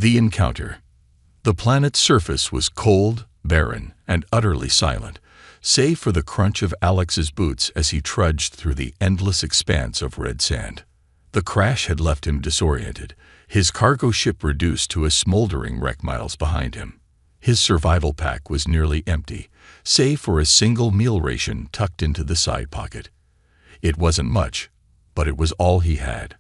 The encounter. The planet's surface was cold, barren, and utterly silent, save for the crunch of Alex's boots as he trudged through the endless expanse of red sand. The crash had left him disoriented, his cargo ship reduced to a smoldering wreck miles behind him. His survival pack was nearly empty, save for a single meal ration tucked into the side pocket. It wasn't much, but it was all he had.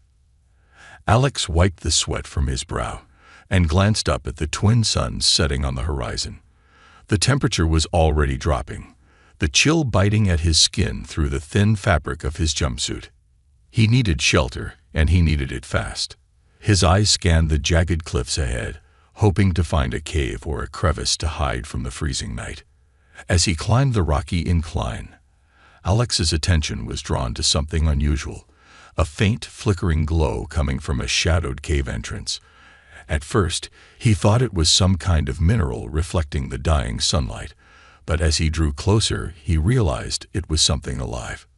Alex wiped the sweat from his brow and glanced up at the twin suns setting on the horizon. The temperature was already dropping, the chill biting at his skin through the thin fabric of his jumpsuit. He needed shelter, and he needed it fast. His eyes scanned the jagged cliffs ahead, hoping to find a cave or a crevice to hide from the freezing night. As he climbed the rocky incline, Alex's attention was drawn to something unusual, a faint, flickering glow coming from a shadowed cave entrance. At first, he thought it was some kind of mineral reflecting the dying sunlight, but as he drew closer, he realized it was something alive.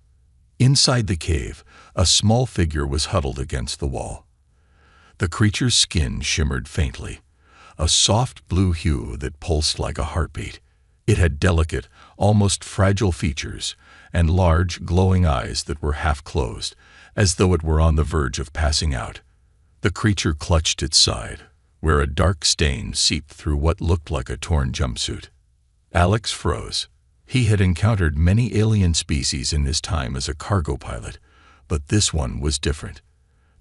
Inside the cave, a small figure was huddled against the wall. The creature's skin shimmered faintly, a soft blue hue that pulsed like a heartbeat. It had delicate, almost fragile features and large, glowing eyes that were half closed, as though it were on the verge of passing out. The creature clutched its side, where a dark stain seeped through what looked like a torn jumpsuit. Alex froze. He had encountered many alien species in his time as a cargo pilot, but this one was different.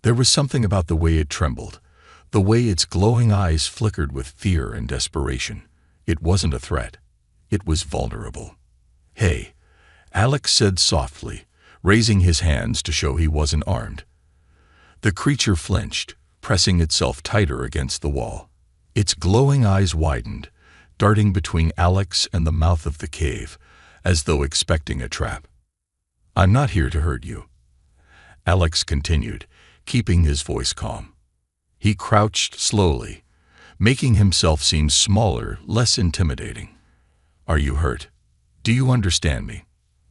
There was something about the way it trembled, the way its glowing eyes flickered with fear and desperation. It wasn't a threat. It was vulnerable. "Hey," Alex said softly, raising his hands to show he wasn't armed. The creature flinched, pressing itself tighter against the wall. Its glowing eyes widened, darting between Alex and the mouth of the cave, as though expecting a trap. "I'm not here to hurt you," Alex continued, keeping his voice calm. He crouched slowly, making himself seem smaller, less intimidating. "Are you hurt? Do you understand me?"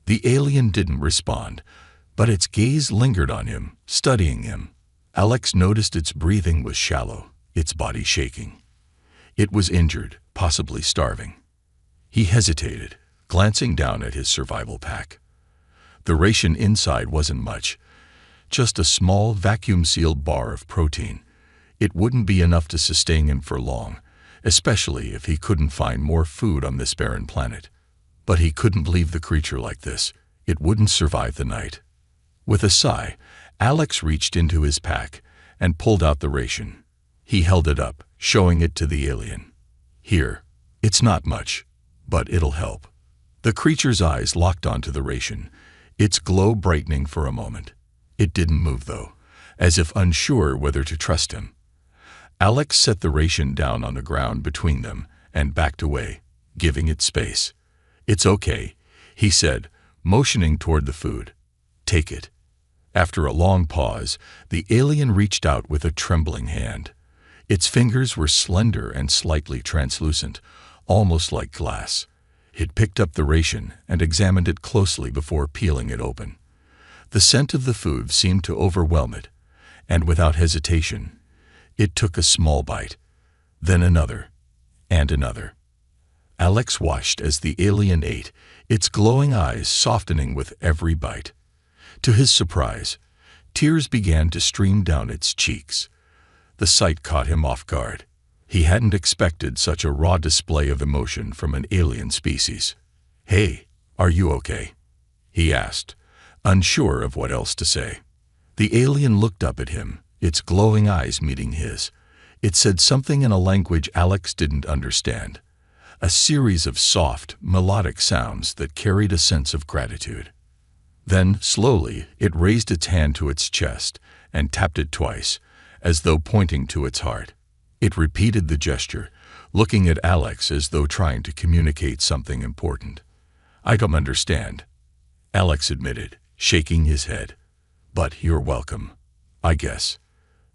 The alien didn't respond, but its gaze lingered on him, studying him. Alex noticed its breathing was shallow, its body shaking. It was injured, possibly starving. He hesitated, glancing down at his survival pack. The ration inside wasn't much, just a small, vacuum-sealed bar of protein. It wouldn't be enough to sustain him for long, especially if he couldn't find more food on this barren planet. But he couldn't leave the creature like this. It wouldn't survive the night. With a sigh, Alex reached into his pack and pulled out the ration. He held it up, showing it to the alien. "Here. It's not much, but it'll help." The creature's eyes locked onto the ration, its glow brightening for a moment. It didn't move, though, as if unsure whether to trust him. Alex set the ration down on the ground between them and backed away, giving it space. "It's okay," he said, motioning toward the food. "Take it." After a long pause, the alien reached out with a trembling hand. Its fingers were slender and slightly translucent, almost like glass. It picked up the ration and examined it closely before peeling it open. The scent of the food seemed to overwhelm it, and without hesitation, it took a small bite, then another, and another. Alex watched as the alien ate, its glowing eyes softening with every bite. To his surprise, tears began to stream down its cheeks. The sight caught him off guard. He hadn't expected such a raw display of emotion from an alien species. "Hey, are you okay?" he asked, unsure of what else to say. The alien looked up at him, its glowing eyes meeting his. It said something in a language Alex didn't understand, a series of soft, melodic sounds that carried a sense of gratitude. Then, slowly, it raised its hand to its chest and tapped it twice, as though pointing to its heart. It repeated the gesture, looking at Alex as though trying to communicate something important. "I don't understand," Alex admitted, shaking his head. "But you're welcome, I guess."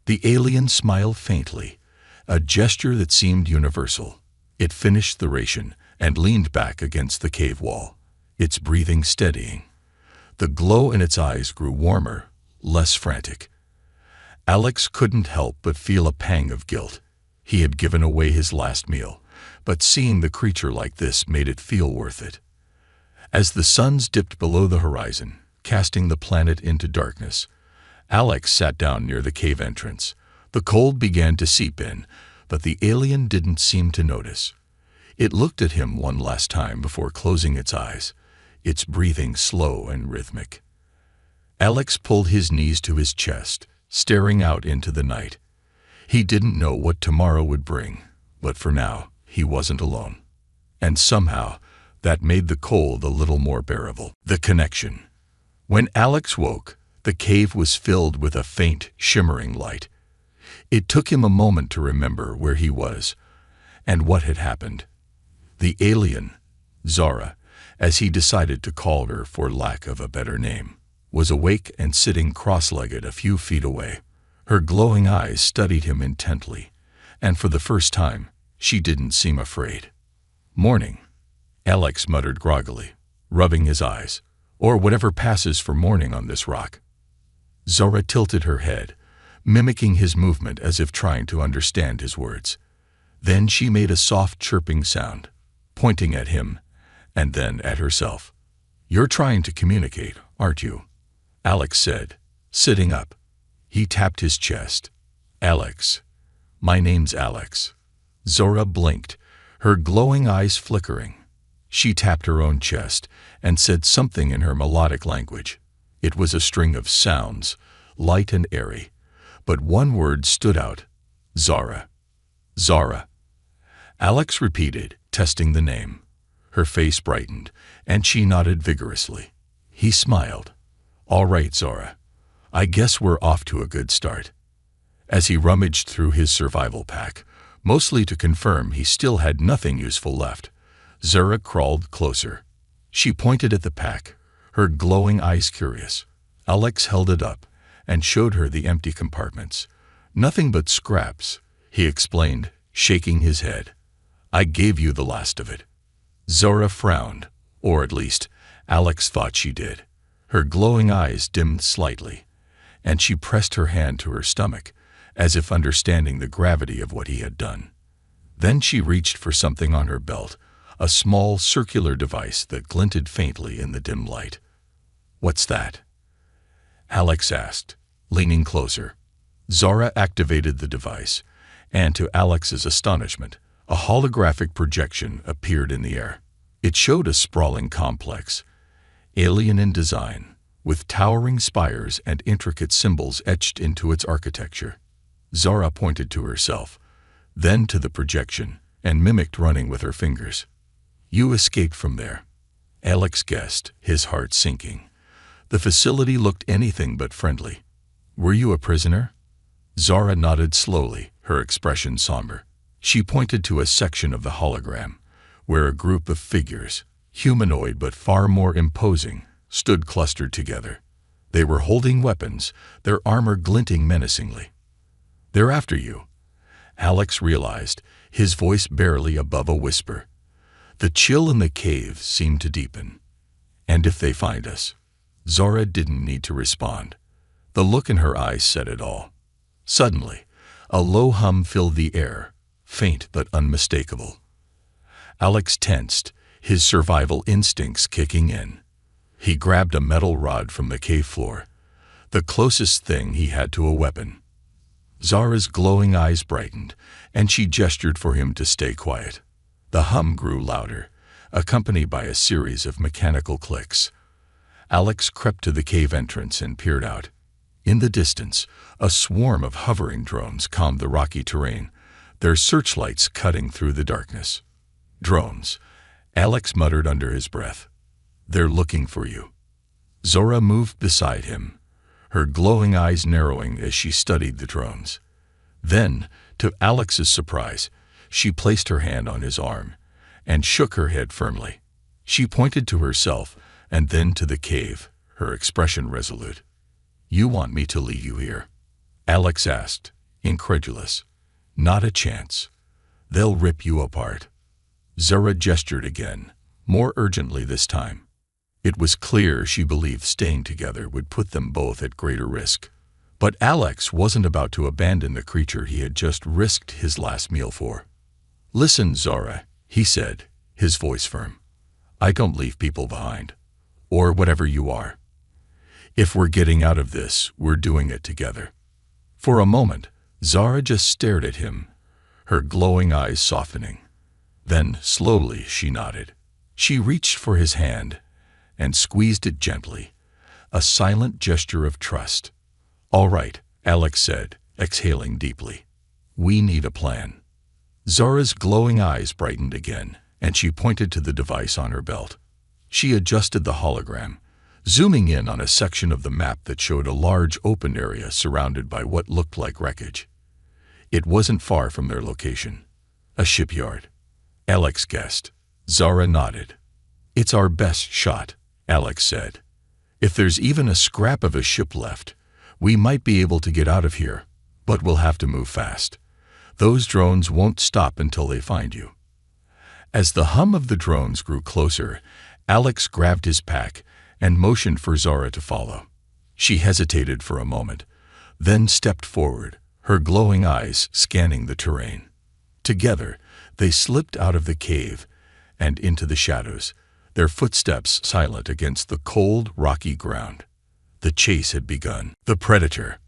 The alien smiled faintly, a gesture that seemed universal. It finished the ration and leaned back against the cave wall, its breathing steadying. The glow in its eyes grew warmer, less frantic. Alex couldn't help but feel a pang of guilt. He had given away his last meal, but seeing the creature like this made it feel worth it. As the suns dipped below the horizon, casting the planet into darkness, Alex sat down near the cave entrance. The cold began to seep in, but the alien didn't seem to notice. It looked at him one last time before closing its eyes, its breathing slow and rhythmic. Alex pulled his knees to his chest, staring out into the night. He didn't know what tomorrow would bring, but for now, he wasn't alone. And somehow, that made the cold a little more bearable. The connection. When Alex woke, the cave was filled with a faint, shimmering light. It took him a moment to remember where he was and what had happened. The alien, Zara, as he decided to call her for lack of a better name, was awake and sitting cross-legged a few feet away. Her glowing eyes studied him intently, and for the first time, she didn't seem afraid. "Morning," Alex muttered groggily, rubbing his eyes, "or whatever passes for morning on this rock." Zara tilted her head, mimicking his movement as if trying to understand his words. Then she made a soft chirping sound, pointing at him, and then at herself. "You're trying to communicate, aren't you?" Alex said, sitting up. He tapped his chest. "Alex. My name's Alex." Zora blinked, her glowing eyes flickering. She tapped her own chest and said something in her melodic language. It was a string of sounds, light and airy, but one word stood out. Zara. Zara. Alex repeated, testing the name. Her face brightened, and she nodded vigorously. He smiled. "All right, Zora. I guess we're off to a good start." As he rummaged through his survival pack, mostly to confirm he still had nothing useful left, Zora crawled closer. She pointed at the pack, her glowing eyes curious. Alex held it up and showed her the empty compartments. "Nothing but scraps," he explained, shaking his head. "I gave you the last of it." Zora frowned, or at least, Alex thought she did. Her glowing eyes dimmed slightly, and she pressed her hand to her stomach, as if understanding the gravity of what he had done. Then she reached for something on her belt, a small circular device that glinted faintly in the dim light. "What's that?" Alex asked, leaning closer. Zara activated the device, and to Alex's astonishment, a holographic projection appeared in the air. It showed a sprawling complex, alien in design, with towering spires and intricate symbols etched into its architecture. Zara pointed to herself, then to the projection, and mimicked running with her fingers. "You escaped from there," Alex guessed, his heart sinking. The facility looked anything but friendly. "Were you a prisoner?" Zara nodded slowly, her expression somber. She pointed to a section of the hologram, where a group of figures, humanoid but far more imposing, stood clustered together. They were holding weapons, their armor glinting menacingly. "They're after you," Alex realized, his voice barely above a whisper. The chill in the cave seemed to deepen. "And if they find us?" Zora didn't need to respond. The look in her eyes said it all. Suddenly, a low hum filled the air, faint but unmistakable. Alex tensed, his survival instincts kicking in. He grabbed a metal rod from the cave floor, the closest thing he had to a weapon. Zara's glowing eyes brightened, and she gestured for him to stay quiet. The hum grew louder, accompanied by a series of mechanical clicks. Alex crept to the cave entrance and peered out. In the distance, a swarm of hovering drones combed the rocky terrain, their searchlights cutting through the darkness. "Drones," Alex muttered under his breath. "They're looking for you." Zora moved beside him, her glowing eyes narrowing as she studied the drones. Then, to Alex's surprise, she placed her hand on his arm and shook her head firmly. She pointed to herself and then to the cave, her expression resolute. "You want me to leave you here?" Alex asked, incredulous. "Not a chance. They'll rip you apart." Zora gestured again, more urgently this time. It was clear she believed staying together would put them both at greater risk. But Alex wasn't about to abandon the creature he had just risked his last meal for. "Listen, Zara," he said, his voice firm. "I don't leave people behind. Or whatever you are. If we're getting out of this, we're doing it together." For a moment, Zara just stared at him, her glowing eyes softening. Then, slowly, she nodded. She reached for his hand and squeezed it gently, a silent gesture of trust. "All right," Alex said, exhaling deeply. "We need a plan." Zara's glowing eyes brightened again, and she pointed to the device on her belt. She adjusted the hologram, zooming in on a section of the map that showed a large open area surrounded by what looked like wreckage. It wasn't far from their location. A shipyard, Alex guessed. Zara nodded. "It's our best shot," Alex said. "If there's even a scrap of a ship left, we might be able to get out of here, but we'll have to move fast. Those drones won't stop until they find you." As the hum of the drones grew closer, Alex grabbed his pack and motioned for Zara to follow. She hesitated for a moment, then stepped forward, her glowing eyes scanning the terrain. Together, they slipped out of the cave and into the shadows, their footsteps silent against the cold, rocky ground. The chase had begun. The predator.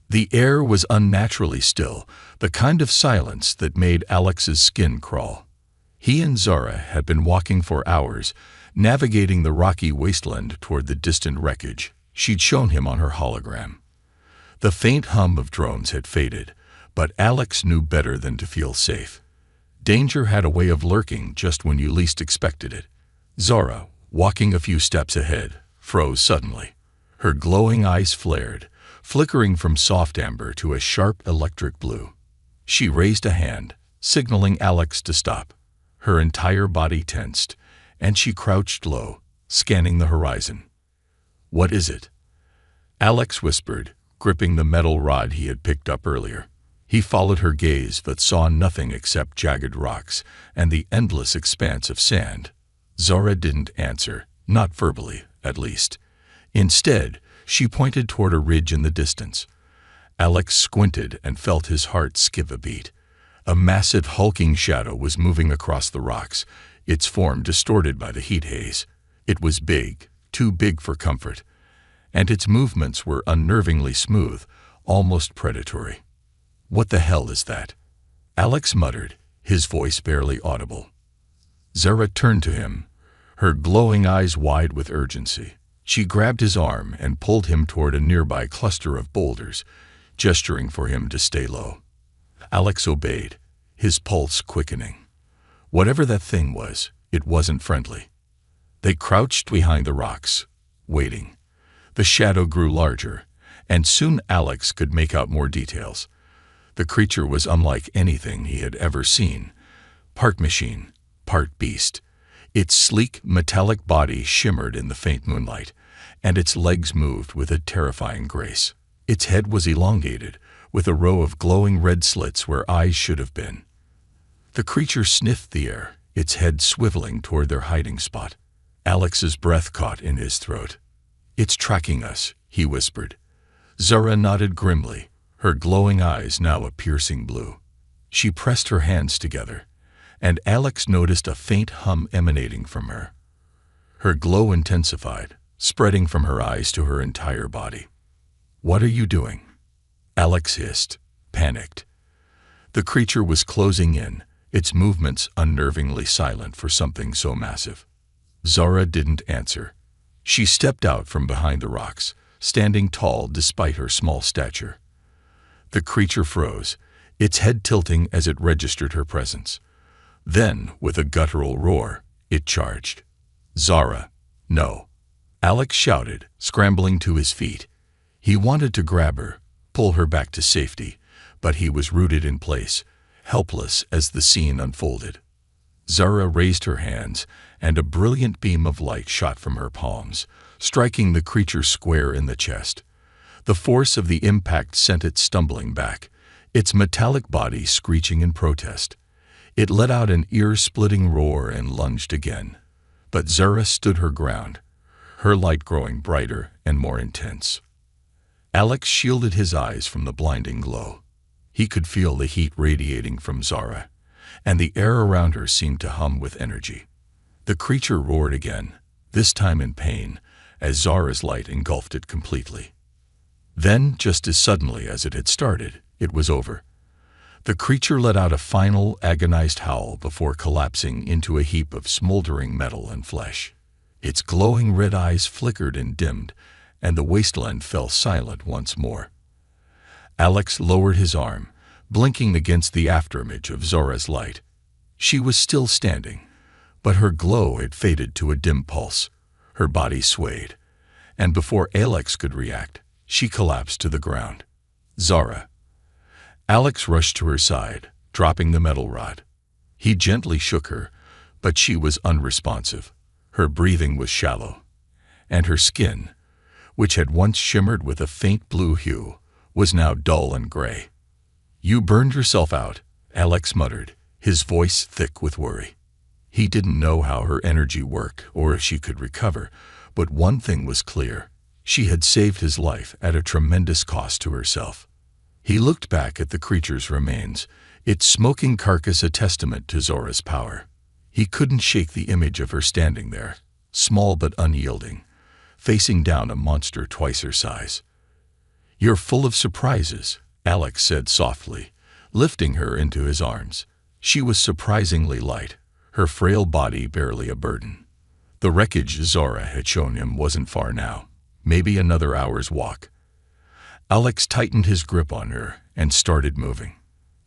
The air was unnaturally still, the kind of silence that made Alex's skin crawl. He and Zara had been walking for hours, navigating the rocky wasteland toward the distant wreckage she'd shown him on her hologram. The faint hum of drones had faded, but Alex knew better than to feel safe. Danger had a way of lurking just when you least expected it. Zara, walking a few steps ahead, froze suddenly. Her glowing eyes flared, flickering from soft amber to a sharp electric blue. She raised a hand, signaling Alex to stop. Her entire body tensed, and she crouched low, scanning the horizon. "What is it?" Alex whispered, gripping the metal rod he had picked up earlier. He followed her gaze but saw nothing except jagged rocks and the endless expanse of sand. Zara didn't answer, not verbally, at least. Instead, she pointed toward a ridge in the distance. Alex squinted and felt his heart skip a beat. A massive hulking shadow was moving across the rocks, its form distorted by the heat haze. It was big, too big for comfort, and its movements were unnervingly smooth, almost predatory. "What the hell is that?" Alex muttered, his voice barely audible. Zara turned to him, her glowing eyes wide with urgency. She grabbed his arm and pulled him toward a nearby cluster of boulders, gesturing for him to stay low. Alex obeyed, his pulse quickening. Whatever that thing was, it wasn't friendly. They crouched behind the rocks, waiting. The shadow grew larger, and soon Alex could make out more details. The creature was unlike anything he had ever seen. Part machine, part beast. Its sleek, metallic body shimmered in the faint moonlight, and its legs moved with a terrifying grace. Its head was elongated, with a row of glowing red slits where eyes should have been. The creature sniffed the air, its head swiveling toward their hiding spot. Alex's breath caught in his throat. "It's tracking us," he whispered. Zara nodded grimly, her glowing eyes now a piercing blue. She pressed her hands together, and Alex noticed a faint hum emanating from her. Her glow intensified, spreading from her eyes to her entire body. "What are you doing?" Alex hissed, panicked. The creature was closing in, its movements unnervingly silent for something so massive. Zara didn't answer. She stepped out from behind the rocks, standing tall despite her small stature. The creature froze, its head tilting as it registered her presence. Then, with a guttural roar, it charged. "Zara, no!" Alex shouted, scrambling to his feet. He wanted to grab her, pull her back to safety, but he was rooted in place, helpless as the scene unfolded. Zara raised her hands, and a brilliant beam of light shot from her palms, striking the creature square in the chest. The force of the impact sent it stumbling back, its metallic body screeching in protest. It let out an ear-splitting roar and lunged again. But Zara stood her ground, her light growing brighter and more intense. Alex shielded his eyes from the blinding glow. He could feel the heat radiating from Zara, and the air around her seemed to hum with energy. The creature roared again, this time in pain, as Zara's light engulfed it completely. Then, just as suddenly as it had started, it was over. The creature let out a final, agonized howl before collapsing into a heap of smoldering metal and flesh. Its glowing red eyes flickered and dimmed, and the wasteland fell silent once more. Alex lowered his arm, blinking against the afterimage of Zora's light. She was still standing, but her glow had faded to a dim pulse. Her body swayed, and before Alex could react, she collapsed to the ground. Zara. Alex rushed to her side, dropping the metal rod. He gently shook her, but she was unresponsive. Her breathing was shallow, and her skin, which had once shimmered with a faint blue hue, was now dull and gray. "You burned yourself out," Alex muttered, his voice thick with worry. He didn't know how her energy worked or if she could recover, but one thing was clear. She had saved his life at a tremendous cost to herself. He looked back at the creature's remains, its smoking carcass a testament to Zora's power. He couldn't shake the image of her standing there, small but unyielding, facing down a monster twice her size. "You're full of surprises," Alex said softly, lifting her into his arms. She was surprisingly light, her frail body barely a burden. The wreckage Zora had shown him wasn't far now, maybe another hour's walk. Alex tightened his grip on her and started moving.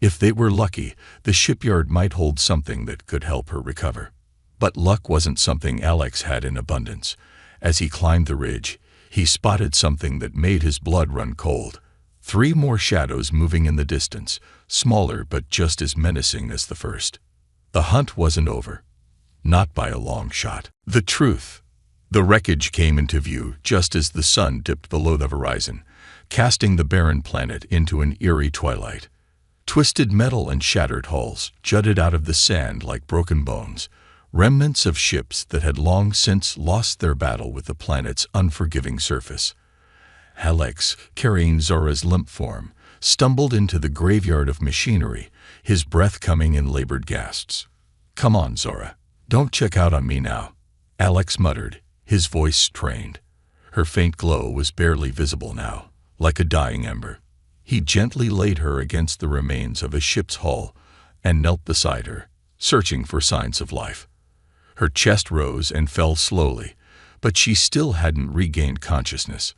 If they were lucky, the shipyard might hold something that could help her recover. But luck wasn't something Alex had in abundance. As he climbed the ridge, he spotted something that made his blood run cold. 3 more shadows moving in the distance, smaller but just as menacing as the first. The hunt wasn't over. Not by a long shot. The truth. The wreckage came into view just as the sun dipped below the horizon, casting the barren planet into an eerie twilight. Twisted metal and shattered hulls jutted out of the sand like broken bones, remnants of ships that had long since lost their battle with the planet's unforgiving surface. Alex, carrying Zora's limp form, stumbled into the graveyard of machinery, his breath coming in labored gasps. "Come on, Zora. Don't check out on me now," Alex muttered, his voice strained. Her faint glow was barely visible now, like a dying ember. He gently laid her against the remains of a ship's hull and knelt beside her, searching for signs of life. Her chest rose and fell slowly, but she still hadn't regained consciousness.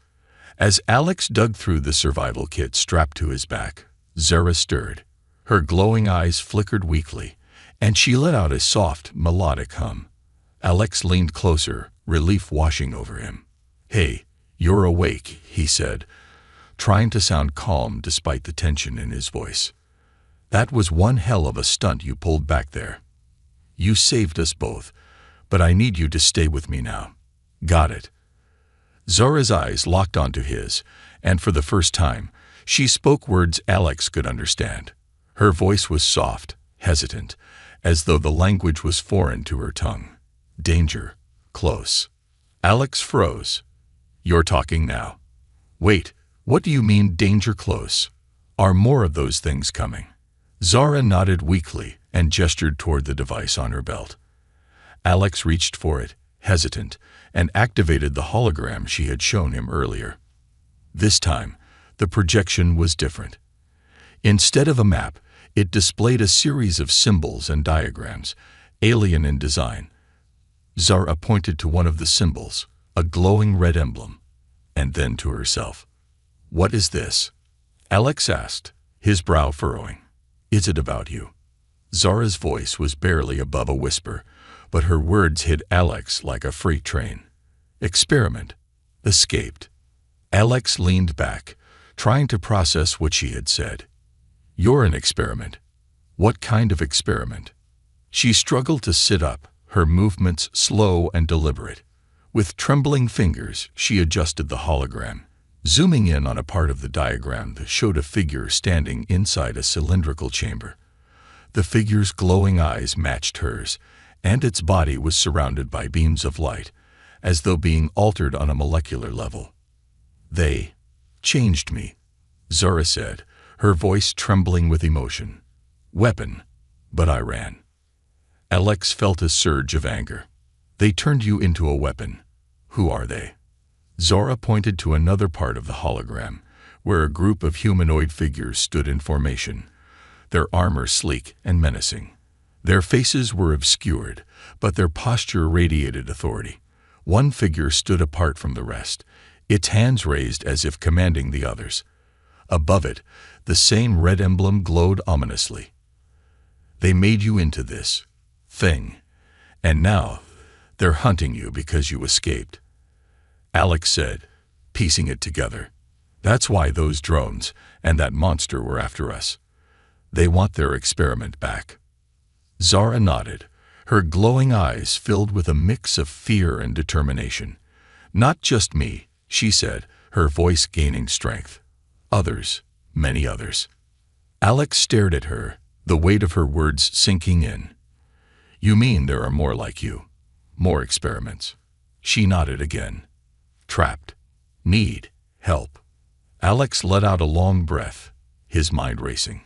As Alex dug through the survival kit strapped to his back, Zora stirred. Her glowing eyes flickered weakly, and she let out a soft, melodic hum. Alex leaned closer, relief washing over him. "Hey, you're awake," he said, trying to sound calm despite the tension in his voice. "That was one hell of a stunt you pulled back there. You saved us both, but I need you to stay with me now. Got it?" Zora's eyes locked onto his, and for the first time, she spoke words Alex could understand. Her voice was soft, hesitant, as though the language was foreign to her tongue. "Danger. Close." Alex froze. "You're talking now." "Wait, what do you mean, danger close? Are more of those things coming?" Zora nodded weakly and gestured toward the device on her belt. Alex reached for it, hesitant, and activated the hologram she had shown him earlier. This time, the projection was different. Instead of a map, it displayed a series of symbols and diagrams, alien in design. Zara pointed to one of the symbols, a glowing red emblem, and then to herself. "What is this?" Alex asked, his brow furrowing. "Is it about you?" Zara's voice was barely above a whisper, but her words hit Alex like a freight train. "Experiment. Escaped." Alex leaned back, trying to process what she had said. "You're an experiment. What kind of experiment?" She struggled to sit up, her movements slow and deliberate. With trembling fingers, she adjusted the hologram, zooming in on a part of the diagram that showed a figure standing inside a cylindrical chamber. The figure's glowing eyes matched hers, and its body was surrounded by beams of light, as though being altered on a molecular level. They changed me," Zara said, her voice trembling with emotion. "Weapon, but I ran." Alex felt a surge of anger. "They turned you into a weapon. Who are they?" Zara pointed to another part of the hologram, where a group of humanoid figures stood in formation, their armor sleek and menacing. Their faces were obscured, but their posture radiated authority. One figure stood apart from the rest, its hands raised as if commanding the others. Above it, the same red emblem glowed ominously. "They made you into this thing, and now they're hunting you because you escaped," Alex said, piecing it together. "That's why those drones and that monster were after us. They want their experiment back." Zara nodded, her glowing eyes filled with a mix of fear and determination. "Not just me," she said, her voice gaining strength. "Others, many others." Alex stared at her, the weight of her words sinking in. "You mean there are more like you? More experiments?" She nodded again. "Trapped. Need help." Alex let out a long breath, his mind racing.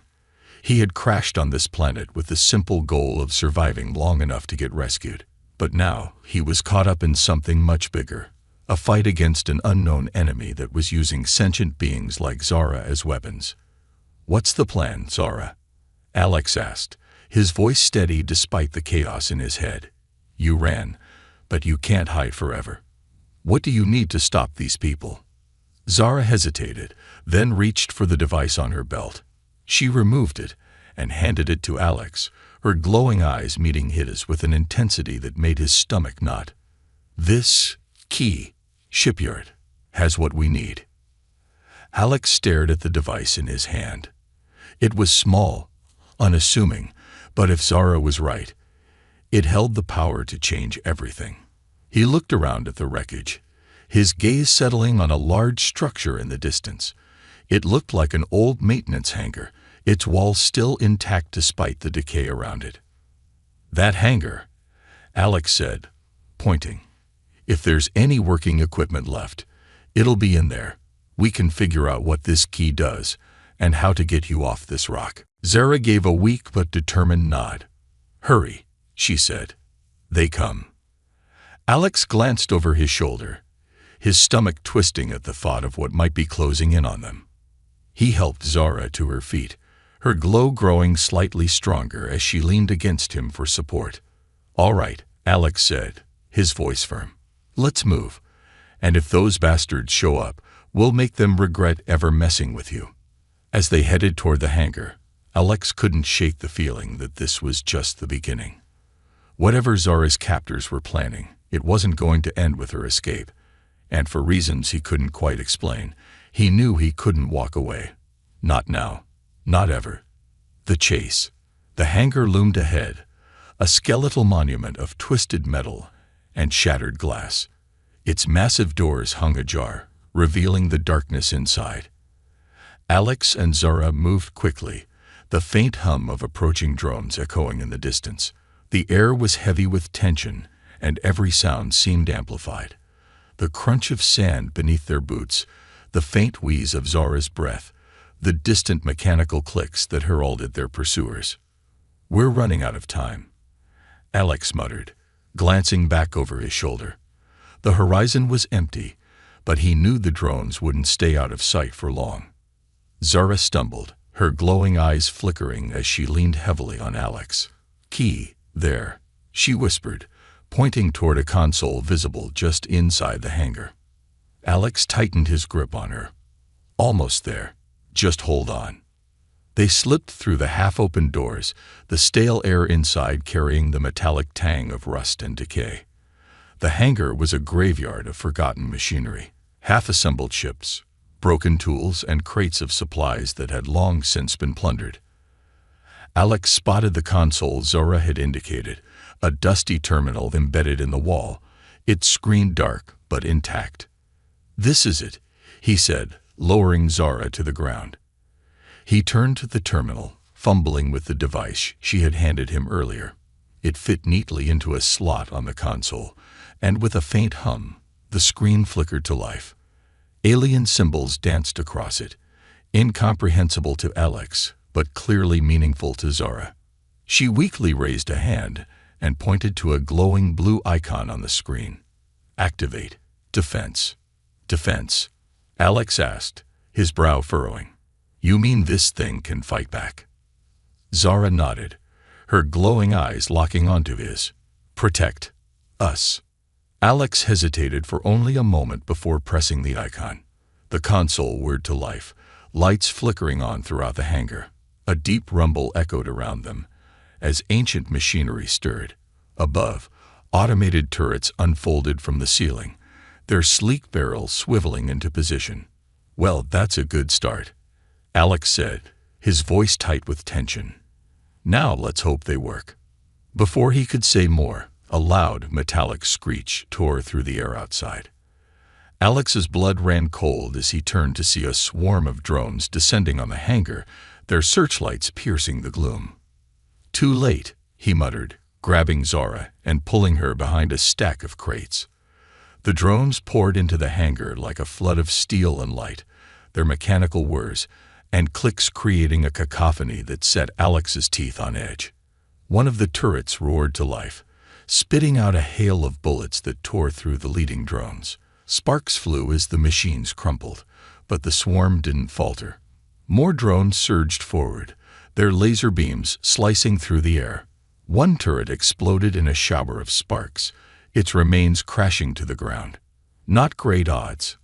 He had crashed on this planet with the simple goal of surviving long enough to get rescued. But now he was caught up in something much bigger, a fight against an unknown enemy that was using sentient beings like Zara as weapons. "What's the plan, Zara?" Alex asked, his voice steady despite the chaos in his head. "You ran, but you can't hide forever. What do you need to stop these people?" Zara hesitated, then reached for the device on her belt. She removed it and handed it to Alex, her glowing eyes meeting his with an intensity that made his stomach knot. "This key, shipyard, has what we need." Alex stared at the device in his hand. It was small, unassuming, but if Zara was right, it held the power to change everything. He looked around at the wreckage, his gaze settling on a large structure in the distance. It looked like an old maintenance hangar, its walls still intact despite the decay around it. "That hangar," Alex said, pointing. "If there's any working equipment left, it'll be in there. We can figure out what this key does and how to get you off this rock." Zara gave a weak but determined nod. "Hurry," she said. "They come." Alex glanced over his shoulder, his stomach twisting at the thought of what might be closing in on them. He helped Zara to her feet, her glow growing slightly stronger as she leaned against him for support. "All right," Alex said, his voice firm. "Let's move, and if those bastards show up, we'll make them regret ever messing with you." As they headed toward the hangar, Alex couldn't shake the feeling that this was just the beginning. Whatever Zara's captors were planning, it wasn't going to end with her escape, and for reasons he couldn't quite explain, he knew he couldn't walk away. Not now. Not ever. The chase. The hangar loomed ahead, a skeletal monument of twisted metal and shattered glass. Its massive doors hung ajar, revealing the darkness inside. Alex and Zara moved quickly, the faint hum of approaching drones echoing in the distance. The air was heavy with tension, and every sound seemed amplified. The crunch of sand beneath their boots, the faint wheeze of Zara's breath, the distant mechanical clicks that heralded their pursuers. "We're running out of time," Alex muttered, glancing back over his shoulder. The horizon was empty, but he knew the drones wouldn't stay out of sight for long. Zara stumbled, her glowing eyes flickering as she leaned heavily on Alex. "Key, there," she whispered, pointing toward a console visible just inside the hangar. Alex tightened his grip on her. "Almost there. Just hold on." They slipped through the half-open doors, the stale air inside carrying the metallic tang of rust and decay. The hangar was a graveyard of forgotten machinery, half-assembled ships, broken tools, and crates of supplies that had long since been plundered. Alex spotted the console Zara had indicated, a dusty terminal embedded in the wall, its screen dark but intact. "This is it," he said, lowering Zara to the ground. He turned to the terminal, fumbling with the device she had handed him earlier. It fit neatly into a slot on the console, and with a faint hum, the screen flickered to life. Alien symbols danced across it, incomprehensible to Alex, but clearly meaningful to Zara. She weakly raised a hand and pointed to a glowing blue icon on the screen. Activate. Defense. Defense. Alex asked, his brow furrowing. You mean this thing can fight back? Zara nodded, her glowing eyes locking onto his. Protect. Us. Alex hesitated for only a moment before pressing the icon. The console whirred to life, lights flickering on throughout the hangar. A deep rumble echoed around them as ancient machinery stirred. Above, automated turrets unfolded from the ceiling, their sleek barrels swiveling into position. Well, that's a good start, Alex said, his voice tight with tension. Now let's hope they work. Before he could say more, a loud, metallic screech tore through the air outside. Alex's blood ran cold as he turned to see a swarm of drones descending on the hangar, their searchlights piercing the gloom. Too late, he muttered, grabbing Zara and pulling her behind a stack of crates. The drones poured into the hangar like a flood of steel and light, their mechanical whirs and clicks creating a cacophony that set Alex's teeth on edge. One of the turrets roared to life, spitting out a hail of bullets that tore through the leading drones. Sparks flew as the machines crumpled, but the swarm didn't falter. More drones surged forward, their laser beams slicing through the air. One turret exploded in a shower of sparks, its remains crashing to the ground. Not great odds,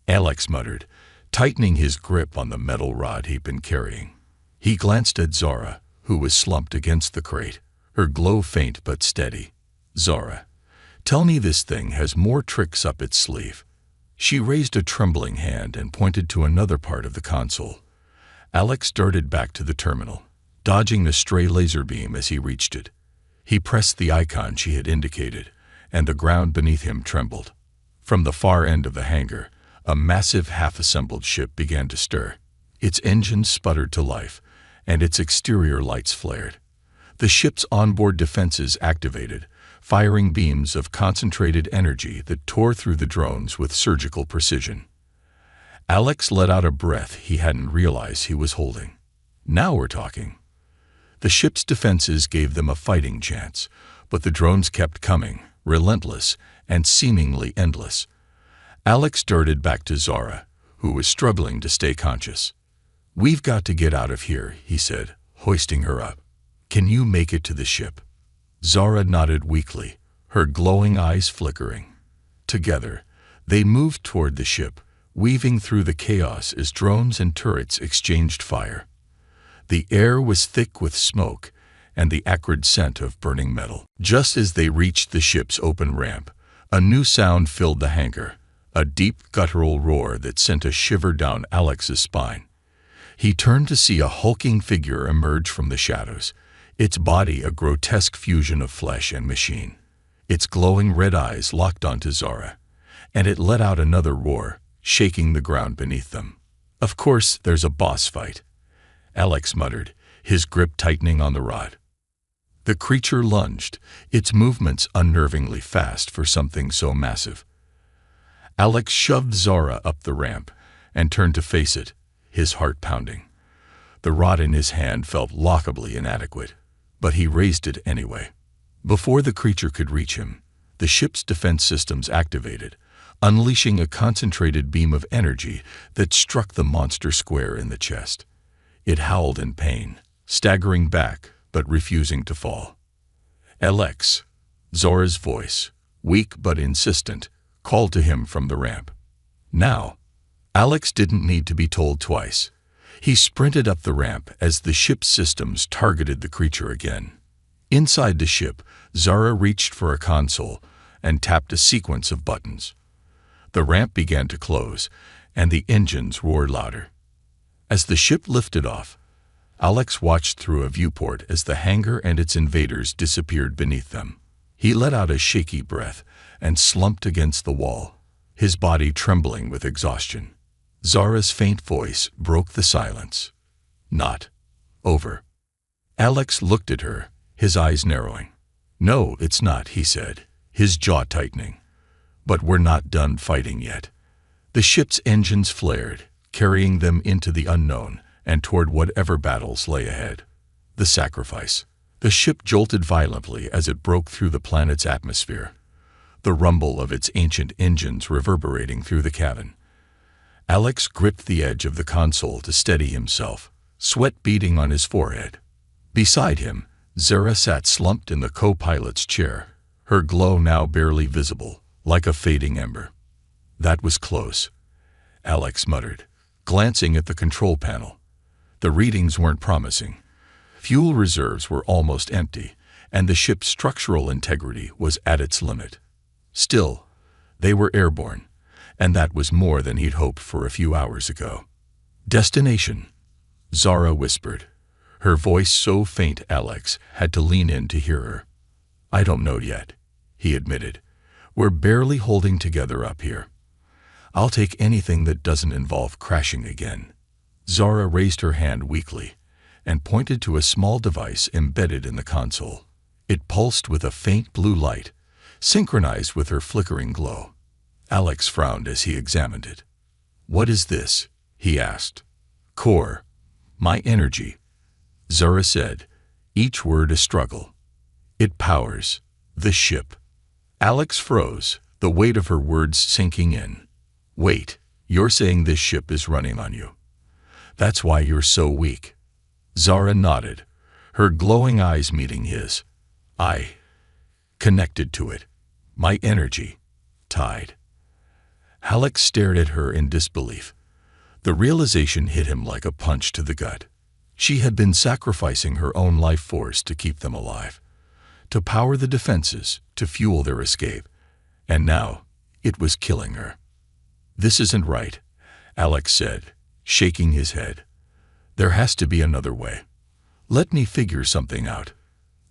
Alex muttered, tightening his grip on the metal rod he'd been carrying. He glanced at Zara, who was slumped against the crate, her glow faint but steady. Zara, tell me this thing has more tricks up its sleeve. She raised a trembling hand and pointed to another part of the console. Alex darted back to the terminal, dodging the stray laser beam as he reached it. He pressed the icon she had indicated, and the ground beneath him trembled. From the far end of the hangar, a massive half-assembled ship began to stir. Its engines sputtered to life, and its exterior lights flared. The ship's onboard defenses activated, firing beams of concentrated energy that tore through the drones with surgical precision. Alex let out a breath he hadn't realized he was holding. Now we're talking. The ship's defenses gave them a fighting chance, but the drones kept coming, relentless and seemingly endless. Alex darted back to Zara, who was struggling to stay conscious. We've got to get out of here, he said, hoisting her up. Can you make it to the ship? Zara nodded weakly, her glowing eyes flickering. Together, they moved toward the ship, weaving through the chaos as drones and turrets exchanged fire. The air was thick with smoke and the acrid scent of burning metal. Just as they reached the ship's open ramp, a new sound filled the hangar, a deep guttural roar that sent a shiver down Alex's spine. He turned to see a hulking figure emerge from the shadows, its body a grotesque fusion of flesh and machine. Its glowing red eyes locked onto Zara, and it let out another roar, shaking the ground beneath them. Of course, there's a boss fight, Alex muttered, his grip tightening on the rod. The creature lunged, its movements unnervingly fast for something so massive. Alex shoved Zara up the ramp and turned to face it, his heart pounding. The rod in his hand felt laughably inadequate, but he raised it anyway. Before the creature could reach him, the ship's defense systems activated, unleashing a concentrated beam of energy that struck the monster square in the chest. It howled in pain, staggering back but refusing to fall. Alex, Zora's voice, weak but insistent, called to him from the ramp. Now, Alex didn't need to be told twice. He sprinted up the ramp as the ship's systems targeted the creature again. Inside the ship, Zara reached for a console and tapped a sequence of buttons. The ramp began to close, and the engines roared louder. As the ship lifted off, Alex watched through a viewport as the hangar and its invaders disappeared beneath them. He let out a shaky breath and slumped against the wall, his body trembling with exhaustion. Zara's faint voice broke the silence. Not over. Alex looked at her, his eyes narrowing. No, it's not, he said, his jaw tightening. But we're not done fighting yet. The ship's engines flared, carrying them into the unknown and toward whatever battles lay ahead. The sacrifice. The ship jolted violently as it broke through the planet's atmosphere, the rumble of its ancient engines reverberating through the cabin. Alex gripped the edge of the console to steady himself, sweat beading on his forehead. Beside him, Zara sat slumped in the co-pilot's chair, her glow now barely visible, like a fading ember. That was close, Alex muttered, glancing at the control panel. The readings weren't promising. Fuel reserves were almost empty, and the ship's structural integrity was at its limit. Still, they were airborne, and that was more than he'd hoped for a few hours ago. "Destination," Zara whispered, her voice so faint Alex had to lean in to hear her. "I don't know yet," he admitted. "We're barely holding together up here. I'll take anything that doesn't involve crashing again." Zara raised her hand weakly and pointed to a small device embedded in the console. It pulsed with a faint blue light, synchronized with her flickering glow. Alex frowned as he examined it. "What is this?" he asked. "Core. My energy," Zara said, each word a struggle. "It powers the ship." Alex froze, the weight of her words sinking in. "Wait, you're saying this ship is running on you? That's why you're so weak?" Zara nodded, her glowing eyes meeting his. "I connected to it. My energy tied." Alex stared at her in disbelief. The realization hit him like a punch to the gut. She had been sacrificing her own life force to keep them alive, to power the defenses, to fuel their escape, and now it was killing her. "This isn't right," Alex said, shaking his head. "There has to be another way. Let me figure something out."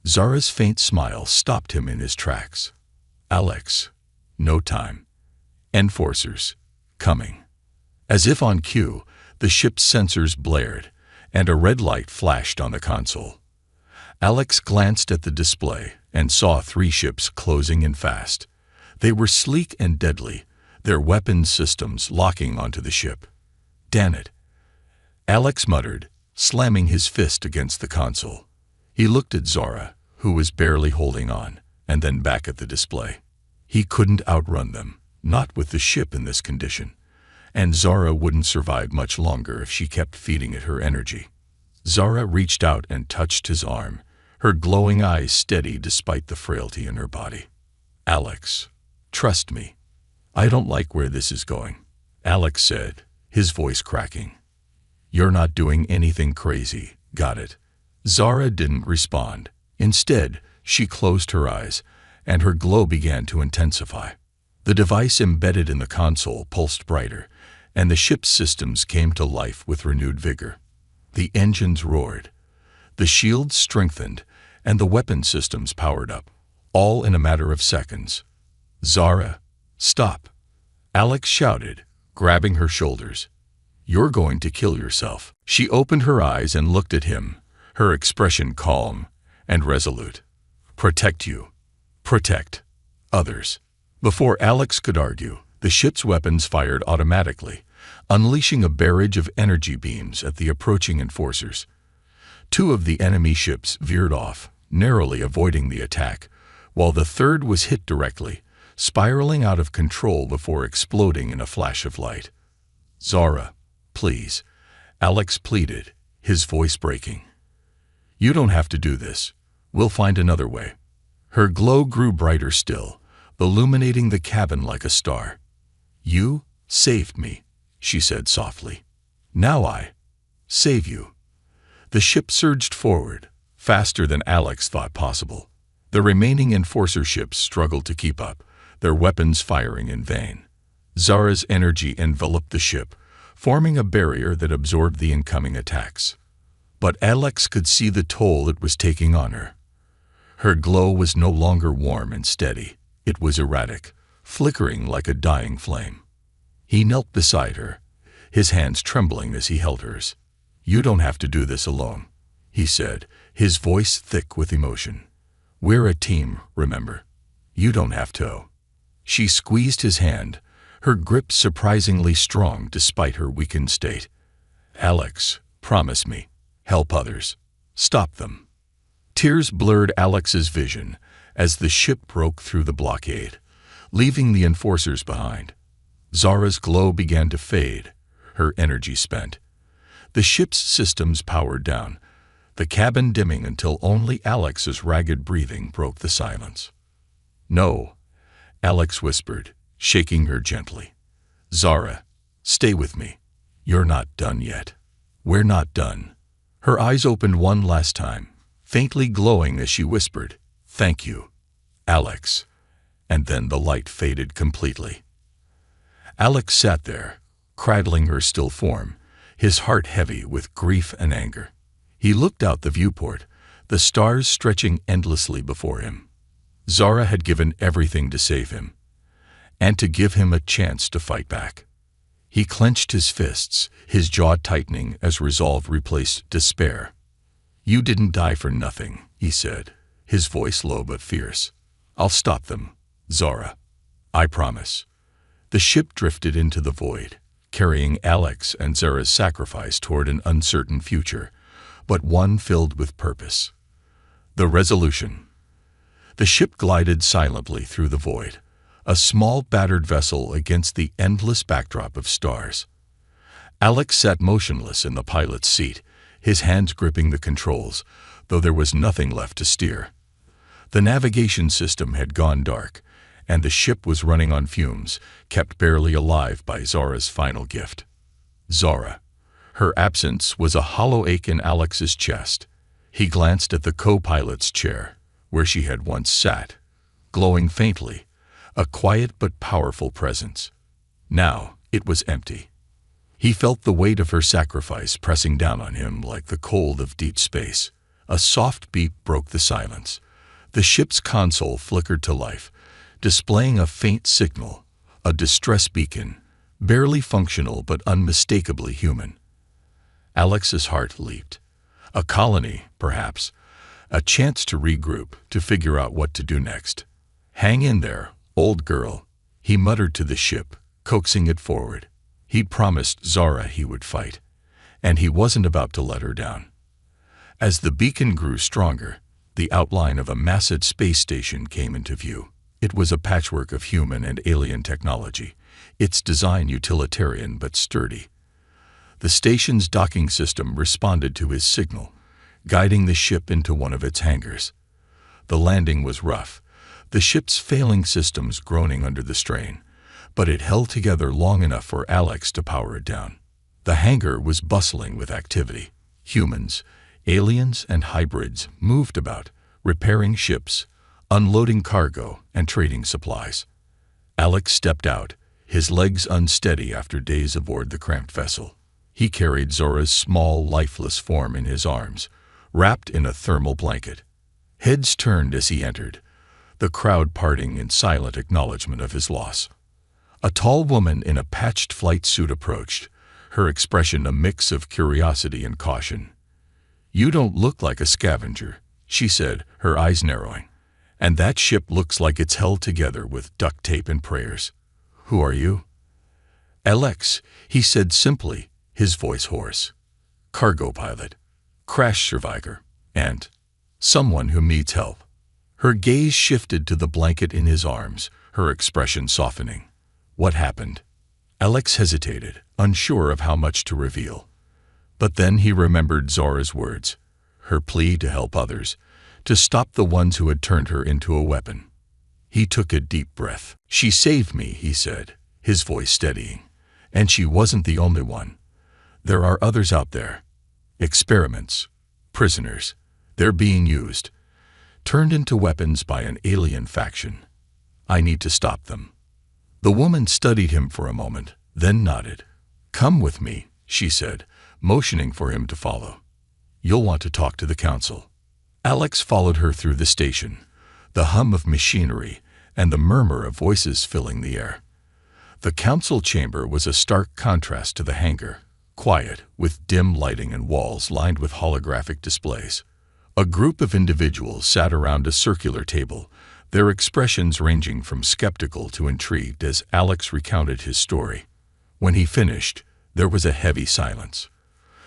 Zara's faint smile stopped him in his tracks. "Alex, no time. Enforcers, coming." As if on cue, the ship's sensors blared, and a red light flashed on the console. Alex glanced at the display and saw 3 ships closing in fast. They were sleek and deadly, their weapons systems locking onto the ship. "Damn it," Alex muttered, slamming his fist against the console. He looked at Zara, who was barely holding on, and then back at the display. He couldn't outrun them, not with the ship in this condition, and Zara wouldn't survive much longer if she kept feeding it her energy. Zara reached out and touched his arm, her glowing eyes steady despite the frailty in her body. "Alex, trust me. I don't like where this is going," Alex said, his voice cracking. "You're not doing anything crazy, got it?" Zara didn't respond. Instead, she closed her eyes, and her glow began to intensify. The device embedded in the console pulsed brighter, and the ship's systems came to life with renewed vigor. The engines roared, the shields strengthened, and the weapon systems powered up, all in a matter of seconds. "Zara, stop!" Alex shouted, grabbing her shoulders. "You're going to kill yourself." She opened her eyes and looked at him, her expression calm and resolute. "Protect you. Protect others." Before Alex could argue, the ship's weapons fired automatically, unleashing a barrage of energy beams at the approaching enforcers. 2 of the enemy ships veered off, narrowly avoiding the attack, while the third was hit directly, spiraling out of control before exploding in a flash of light. "Zara, please," Alex pleaded, his voice breaking. "You don't have to do this. We'll find another way." Her glow grew brighter still, illuminating the cabin like a star. "You saved me," she said softly. "Now I save you." The ship surged forward, faster than Alex thought possible. The remaining enforcer ships struggled to keep up, their weapons firing in vain. Zara's energy enveloped the ship, forming a barrier that absorbed the incoming attacks. But Alex could see the toll it was taking on her. Her glow was no longer warm and steady. It was erratic, flickering like a dying flame. He knelt beside her, his hands trembling as he held hers. "You don't have to do this alone," he said, his voice thick with emotion. "We're a team, remember? You don't have to." She squeezed his hand, her grip surprisingly strong despite her weakened state. "Alex, promise me. Help others. Stop them." Tears blurred Alex's vision as the ship broke through the blockade, leaving the enforcers behind. Zara's glow began to fade, her energy spent. The ship's systems powered down, the cabin dimming until only Alex's ragged breathing broke the silence. "No," Alex whispered, shaking her gently. "Zara, stay with me. You're not done yet." "We're not done." Her eyes opened one last time, faintly glowing as she whispered, "Thank you, Alex." And then the light faded completely. Alex sat there, cradling her still form, his heart heavy with grief and anger. He looked out the viewport, the stars stretching endlessly before him. Zara had given everything to save him, and to give him a chance to fight back. He clenched his fists, his jaw tightening as resolve replaced despair. "You didn't die for nothing," he said, his voice low but fierce. "I'll stop them, Zara. I promise." The ship drifted into the void, carrying Alex and Zara's sacrifice toward an uncertain future, but one filled with purpose. The Resolution. The ship glided silently through the void, a small battered vessel against the endless backdrop of stars. Alex sat motionless in the pilot's seat, his hands gripping the controls, though there was nothing left to steer. The navigation system had gone dark, and the ship was running on fumes, kept barely alive by Zara's final gift. Zara. Her absence was a hollow ache in Alex's chest. He glanced at the co-pilot's chair, where she had once sat, glowing faintly, a quiet but powerful presence. Now it was empty. He felt the weight of her sacrifice pressing down on him like the cold of deep space. A soft beep broke the silence. The ship's console flickered to life, displaying a faint signal, a distress beacon, barely functional but unmistakably human. Alex's heart leaped. A colony, perhaps, a chance to regroup, to figure out what to do next. "Hang in there, old girl," he muttered to the ship, coaxing it forward. He'd promised Zara he would fight, and he wasn't about to let her down. As the beacon grew stronger, the outline of a massive space station came into view. It was a patchwork of human and alien technology, its design utilitarian but sturdy. The station's docking system responded to his signal, guiding the ship into one of its hangars. The landing was rough, the ship's failing systems groaning under the strain, but it held together long enough for Alex to power it down. The hangar was bustling with activity. Humans, aliens, and hybrids moved about, repairing ships, unloading cargo, and trading supplies. Alex stepped out, his legs unsteady after days aboard the cramped vessel. He carried Zara's small, lifeless form in his arms, wrapped in a thermal blanket. Heads turned as he entered, the crowd parting in silent acknowledgement of his loss. A tall woman in a patched flight suit approached, her expression a mix of curiosity and caution. "You don't look like a scavenger," she said, her eyes narrowing. "And that ship looks like it's held together with duct tape and prayers. Who are you?" "Alex," he said simply, his voice hoarse. "Cargo pilot, crash survivor, and someone who needs help." Her gaze shifted to the blanket in his arms, her expression softening. "What happened?" Alex hesitated, unsure of how much to reveal. But then he remembered Zara's words, her plea to help others, to stop the ones who had turned her into a weapon. He took a deep breath. "She saved me," he said, his voice steadying. "And she wasn't the only one. There are others out there. Experiments. Prisoners. They're being used. Turned into weapons by an alien faction. I need to stop them." The woman studied him for a moment, then nodded. "Come with me," she said, motioning for him to follow. "You'll want to talk to the council." Alex followed her through the station, the hum of machinery and the murmur of voices filling the air. The council chamber was a stark contrast to the hangar, quiet, with dim lighting and walls lined with holographic displays. A group of individuals sat around a circular table, their expressions ranging from skeptical to intrigued as Alex recounted his story. When he finished, there was a heavy silence.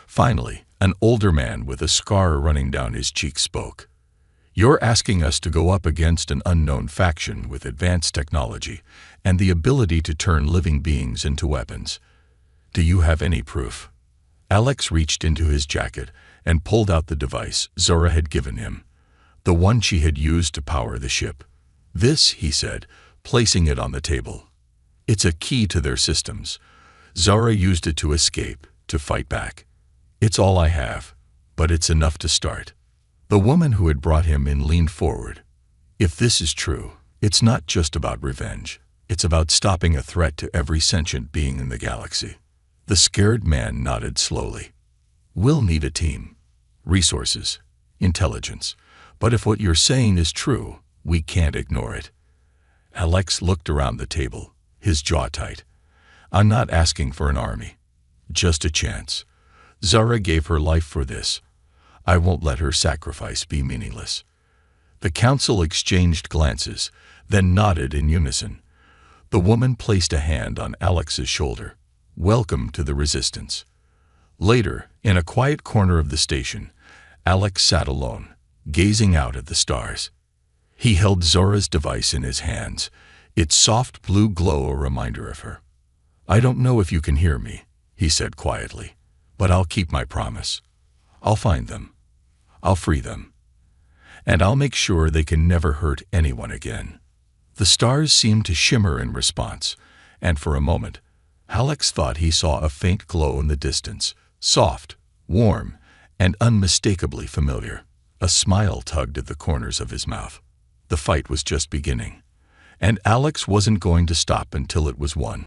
Finally, an older man with a scar running down his cheek spoke. "You're asking us to go up against an unknown faction with advanced technology and the ability to turn living beings into weapons. Do you have any proof?" Alex reached into his jacket and pulled out the device Zora had given him, the one she had used to power the ship. "This," he said, placing it on the table. "It's a key to their systems. Zara used it to escape, to fight back. It's all I have, but it's enough to start." The woman who had brought him in leaned forward. "If this is true, it's not just about revenge. It's about stopping a threat to every sentient being in the galaxy." The scared man nodded slowly. "We'll need a team, resources, intelligence. But if what you're saying is true, we can't ignore it." Alex looked around the table, his jaw tight. "I'm not asking for an army. Just a chance. Zara gave her life for this. I won't let her sacrifice be meaningless." The council exchanged glances, then nodded in unison. The woman placed a hand on Alex's shoulder. "Welcome to the Resistance." Later, in a quiet corner of the station, Alex sat alone, gazing out at the stars. He held Zora's device in his hands, its soft blue glow a reminder of her. "I don't know if you can hear me," he said quietly, "but I'll keep my promise. I'll find them. I'll free them. And I'll make sure they can never hurt anyone again." The stars seemed to shimmer in response, and for a moment, Alex thought he saw a faint glow in the distance, soft, warm, and unmistakably familiar. A smile tugged at the corners of his mouth. The fight was just beginning, and Alex wasn't going to stop until it was won.